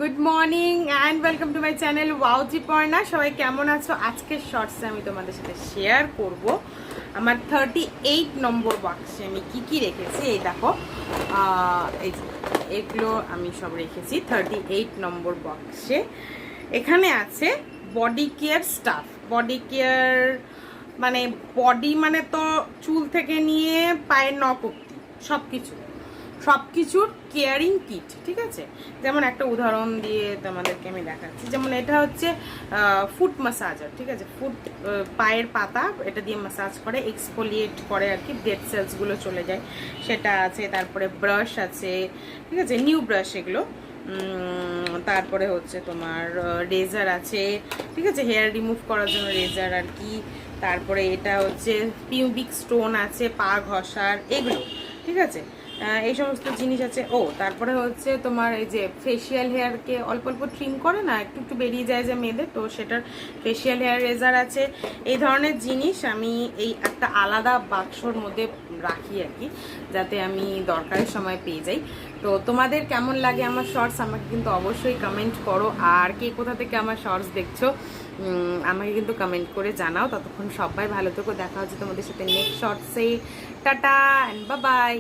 Good morning and welcome to my channel ওয়াওজি পর্ণা। সবাই কেমন আছো? আজকের শর্টসে আমি তোমাদের সাথে শেয়ার করব আমার 38 নম্বর বাক্সে আমি কি রেখেছি। এই দেখো, এই এগুলো আমি সব রেখেছি 38 নম্বর বাক্সে। এখানে আছে body care staff. Body care মানে বডি মানে তো চুল থেকে নিয়ে পায়ের নখ অবধি সব কিছুর কেয়ারিং কিট, ঠিক আছে। যেমন একটা উদাহরণ দিয়ে তোমাদেরকে আমি দেখাচ্ছি। যেমন এটা হচ্ছে ফুট ম্যাসাজার, ঠিক আছে। পায়ের পাতা এটা দিয়ে ম্যাসাজ করে, এক্সফোলিয়েট করে আর কি, ডেড সেলসগুলো চলে যায়, সেটা আছে। তারপরে ব্রাশ আছে, ঠিক আছে, নিউ ব্রাশ এগুলো। তারপরে হচ্ছে তোমার রেজার আছে, ঠিক আছে, হেয়ার রিমুভ করার জন্য রেজার আর কি। তারপরে এটা হচ্ছে পিউবিক স্টোন আছে, পা ঘষার, এগুলো, ঠিক আছে। এই সমস্ত জিনিস আছে। তারপরে হচ্ছে তোমার এই যে ফেসিয়াল হেয়ারকে অল্প অল্প ট্রিম করে না, একটু একটু বেরিয়ে যায় যে মেয়েদের, তো সেটার ফেসিয়াল হেয়ার রেজার আছে। এই ধরনের জিনিস আমি এই একটা আলাদা বাক্সর মধ্যে রাখি আর কি, যাতে আমি দরকারের সময় পেয়ে যাই। তো তোমাদের কেমন লাগে আমার শর্টস আমাকে কিন্তু অবশ্যই কমেন্ট করো। আর কে কোথা থেকে আমার শর্টস দেখছো আমাকে কিন্তু কমেন্ট করে জানাও। ততক্ষণ সবাই ভালো থেকো, দেখা হচ্ছে তোমাদের সাথে নেক্সট শর্টসে। Tata and bye by.